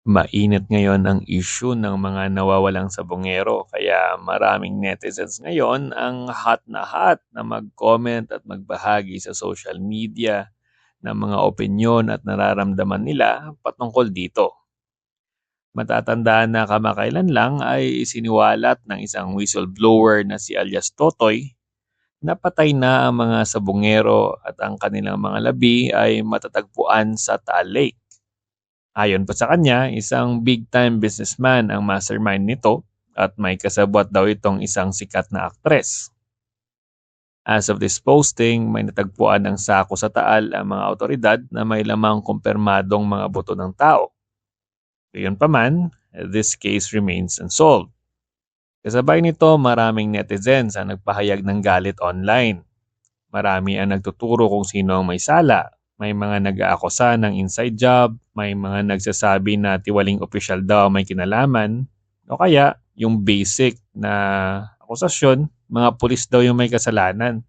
Mainit ngayon ang issue ng mga nawawalang sabongero kaya maraming netizens ngayon ang hot na mag-comment at magbahagi sa social media ng mga opinyon at nararamdaman nila patungkol dito. Matatandaan na kamakailan lang ay siniwalat ng isang whistleblower na si alias Totoy na patay na ang mga sabongero at ang kanilang mga labi ay matatagpuan sa Taal Lake. Ayon pa sa kanya, isang big-time businessman ang mastermind nito at may kasabwat daw itong isang sikat na aktres. As of this posting, may natagpuan ng sako sa Taal ang mga otoridad na may lamang kumpirmadong mga buto ng tao. Gayunpaman, this case remains unsolved. Kasabay nito, maraming netizens ang nagpahayag ng galit online. Marami ang nagtuturo kung sino ang may sala. May mga nag-aakusa ng inside job, may mga nagsasabi na tiwaling opisyal daw may kinalaman, o kaya yung basic na akusasyon, mga pulis daw yung may kasalanan.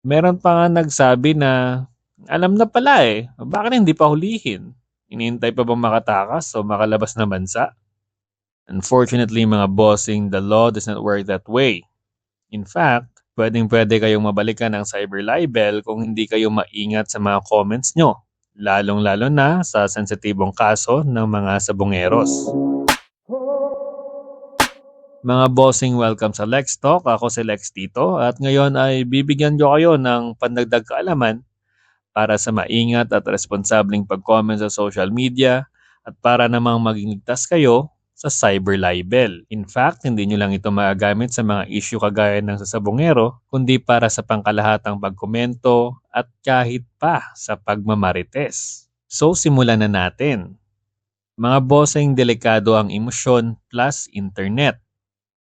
Meron pa nga nagsabi na alam na pala bakit hindi pa hulihin? Inihintay pa bang makatakas o makalabas na bansa? Unfortunately mga bossing, the law does not work that way. In fact, pwedeng-pwede kayong mabalikan ng cyber libel kung hindi kayo maingat sa mga comments nyo, lalong-lalo na sa sensitibong kaso ng mga sabongeros. Mga bossing, welcome sa Lex Talk. Ako si Lex Tito at ngayon ay bibigyan nyo kayo ng pandagdag kaalaman para sa maingat at responsableng pag-comment sa social media at para namang maging ligtas kayo sa cyber libel. In fact, hindi nyo lang ito magagamit sa mga issue kagaya ng sa sabongero, kundi para sa pangkalahatang pagkomento at kahit pa sa pagmamarites. So, simulan na natin. Mga bossing, delikado ang emosyon plus internet.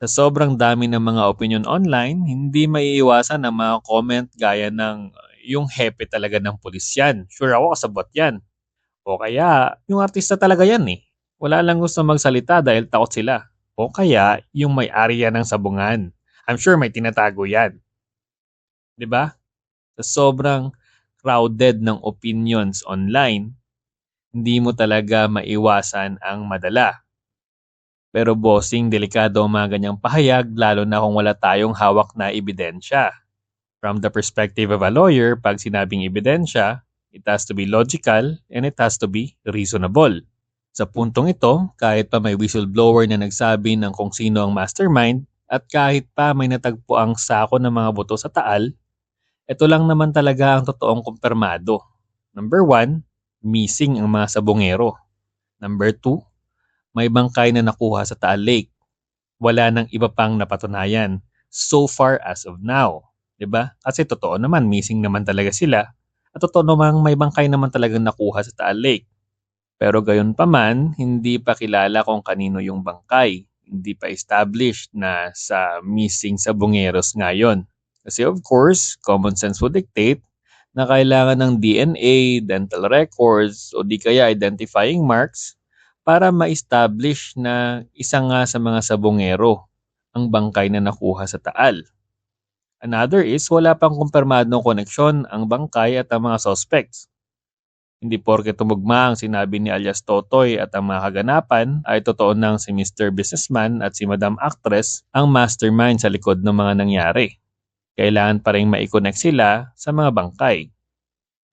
Sa sobrang dami ng mga opinion online, hindi maiiwasan ang mga comment gaya ng yung hepe talaga ng pulis yan. Sure ako kasabot yan. O kaya, yung artista talaga yan Wala lang gusto magsalita dahil takot sila. O kaya, yung may-ari yan ng sabungan. I'm sure may tinatago yan. 'Di ba? Sa sobrang crowded ng opinions online, hindi mo talaga maiwasan ang madala. Pero bossing, delikado ang mga ganyang pahayag lalo na kung wala tayong hawak na ebidensya. From the perspective of a lawyer, pag sinabing ebidensya, it has to be logical and it has to be reasonable. Sa puntong ito, kahit pa may whistleblower na nagsabi ng kung sino ang mastermind at kahit pa may natagpo ang sako ng mga buto sa Taal, ito lang naman talaga ang totoong kumpirmado. Number 1, missing ang mga sabongero. Number 2, may bangkay na nakuha sa Taal Lake. Wala nang iba pang napatunayan so far as of now. 'Di ba? Kasi totoo naman, missing naman talaga sila. At totoo namang may bangkay naman talagang nakuha sa Taal Lake. Pero gayon pa man, hindi pa kilala kung kanino yung bangkay. Hindi pa established na sa missing sabongeros ngayon. Kasi of course, common sense would dictate na kailangan ng DNA, dental records, o di kaya identifying marks para ma-establish na isa nga sa mga sabongero ang bangkay na nakuha sa Taal. Another is wala pang kumpirmadong koneksyon ang bangkay at ang mga suspects. Hindi porke tumugma ang sinabi ni alias Totoy at ang mga kaganapan ay totoo nang si Mr. Businessman at si Madam Actress ang mastermind sa likod ng mga nangyari. Kailangan pa rin ma-connect sila sa mga bangkay.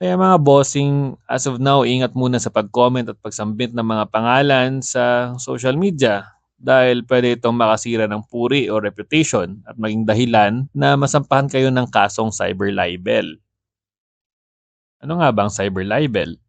Kaya mga bossing, as of now, ingat muna sa pag-comment at pagsambit ng mga pangalan sa social media dahil pwede itong makasira ng puri o reputation at maging dahilan na masampahan kayo ng kasong cyber libel. Ano nga ba ang cyber libel?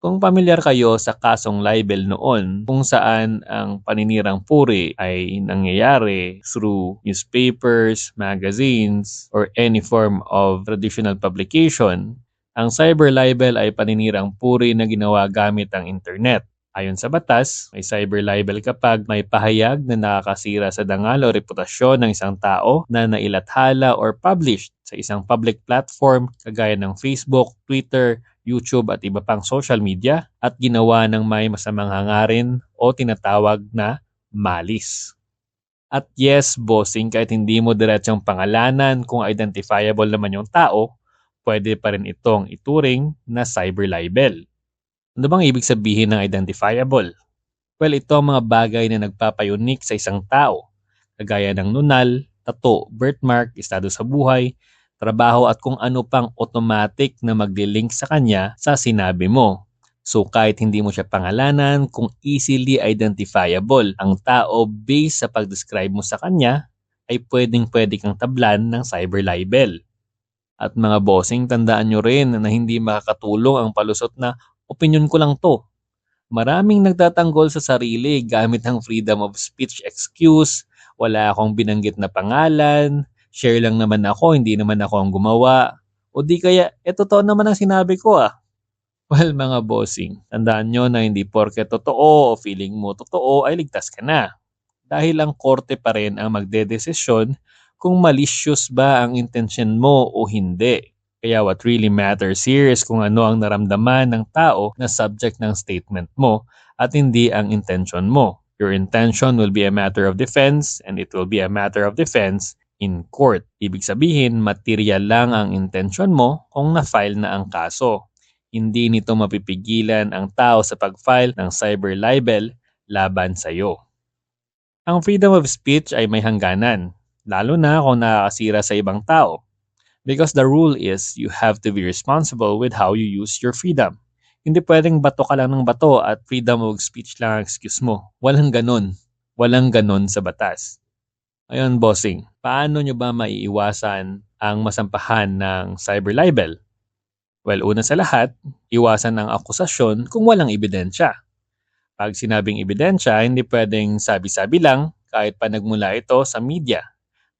Kung pamilyar kayo sa kasong libel noon kung saan ang paninirang puri ay nangyayari through newspapers, magazines, or any form of traditional publication, ang cyber libel ay paninirang puri na ginawa gamit ang internet. Ayon sa batas, may cyber libel kapag may pahayag na nakakasira sa dangal o reputasyon ng isang tao na nailathala or published sa isang public platform kagaya ng Facebook, Twitter, YouTube at iba pang social media at ginawa ng may masamang hangarin o tinatawag na malis. At yes, bossing, kahit hindi mo diretsong pangalanan kung identifiable naman yung tao, pwede pa rin itong ituring na cyber libel. Ano bang ibig sabihin ng identifiable? Well, ito ang mga bagay na nagpapayunik sa isang tao, kagaya ng nunal, tato, birthmark, estado sa buhay, trabaho at kung ano pang automatic na magli-link sa kanya sa sinabi mo. So kahit hindi mo siya pangalanan, kung easily identifiable ang tao based sa pag-describe mo sa kanya, ay pwedeng-pwede kang tablan ng cyber libel. At mga bossing, tandaan nyo rin na hindi makakatulong ang palusot na opinion ko lang to. Maraming nagtatanggol sa sarili gamit ang freedom of speech excuse, wala akong binanggit na pangalan, share lang naman ako, hindi naman ako ang gumawa, o di kaya, totoo naman ang sinabi ko ah. Well mga bossing, tandaan nyo na hindi porke totoo o feeling mo totoo ay ligtas ka na. Dahil ang korte pa rin ang magdedesisyon kung malicious ba ang intention mo o hindi. Kaya what really matters here is kung ano ang naramdaman ng tao na subject ng statement mo at hindi ang intention mo. Your intention will be a matter of defense and it will be a matter of defense in court. Ibig sabihin, material lang ang intention mo kung na-file na ang kaso. Hindi nito mapipigilan ang tao sa pag-file ng cyber libel laban sa iyo. Ang freedom of speech ay may hangganan, lalo na kung nakakasira sa ibang tao. Because the rule is you have to be responsible with how you use your freedom. Hindi pwedeng bato ka lang ng bato at freedom of speech lang ang excuse mo. Walang ganun. Walang ganun sa batas. Ayun, bossing, paano nyo ba maiiwasan ang masampahan ng cyber libel? Well, una sa lahat, iwasan ang akusasyon kung walang ebidensya. Pag sinabing ebidensya, hindi pwedeng sabi-sabi lang kahit pa nagmula ito sa media.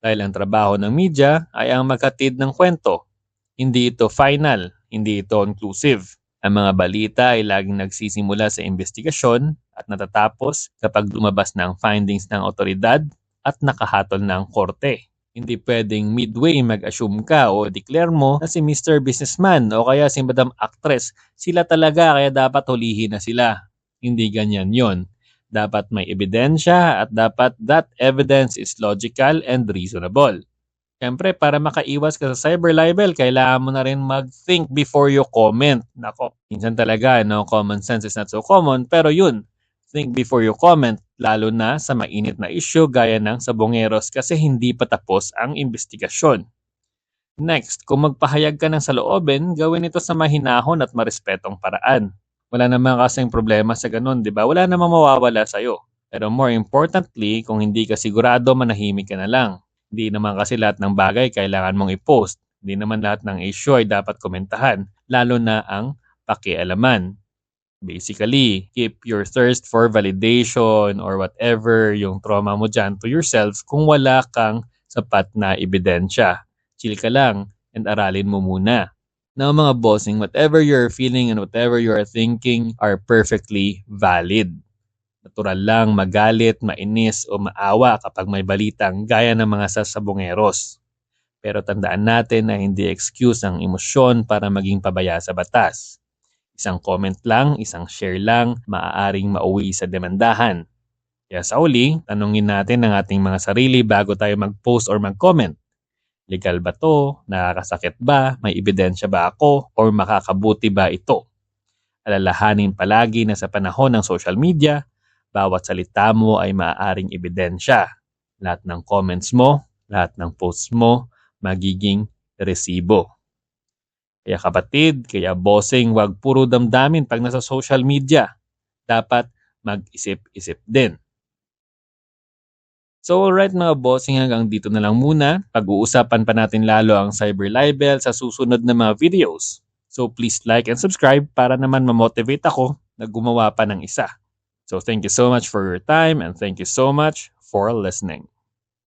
Dahil ang trabaho ng media ay ang maghatid ng kwento. Hindi ito final, hindi ito inclusive. Ang mga balita ay laging nagsisimula sa investigasyon at natatapos kapag lumabas na ang findings ng otoridad at nakahatol na ang korte. Hindi pwedeng midway mag-assume ka o declare mo na si Mr. Businessman o kaya si Madam Actress, sila talaga kaya dapat hulihin na sila. Hindi ganyan yon. Dapat may ebidensya at dapat that evidence is logical and reasonable. Siyempre, para makaiwas ka sa cyber libel, kailangan mo na rin mag-think before you comment. Nako, minsan talaga, no, common sense is not so common, pero yun, think before you comment, lalo na sa mainit na issue gaya ng sabongeros kasi hindi pa tapos ang investigasyon. Next, kung magpahayag ka ng saloobin, gawin ito sa mahinahon at marespetong paraan. Wala naman kasing problema sa ganun, di ba? Wala namang mawawala sa'yo. Pero more importantly, kung hindi ka sigurado, manahimik ka na lang. Hindi naman kasi lahat ng bagay kailangan mong i-post. Hindi naman lahat ng issue ay dapat komentahan, lalo na ang pakialaman. Basically, keep your thirst for validation or whatever yung trauma mo dyan to yourself kung wala kang sapat na ebidensya. Chill ka lang and aralin mo muna. Now mga bossing, whatever you're feeling and whatever you are thinking are perfectly valid. Natural lang magalit, mainis o maawa kapag may balitang gaya ng mga sasabongeros. Pero tandaan natin na hindi excuse ang emosyon para maging pabaya sa batas. Isang comment lang, isang share lang, maaaring mauwi sa demandahan. Kaya sa uli, tanungin natin ang ating mga sarili bago tayo mag-post or mag-comment. Legal ba to? Nakakasakit ba? May ebidensya ba ako? Or makakabuti ba ito? Alalahanin palagi na sa panahon ng social media, bawat salita mo ay maaaring ebidensya. Lahat ng comments mo, lahat ng posts mo, magiging resibo. Kaya kapatid, kaya bossing, wag puro damdamin pag nasa social media. Dapat mag-isip-isip din. So alright mga bossing, hanggang dito na lang muna. Pag-uusapan pa natin lalo ang cyber libel sa susunod na mga videos. So please like and subscribe para naman ma-motivate ako na gumawa pa ng isa. So thank you so much for your time and thank you so much for listening.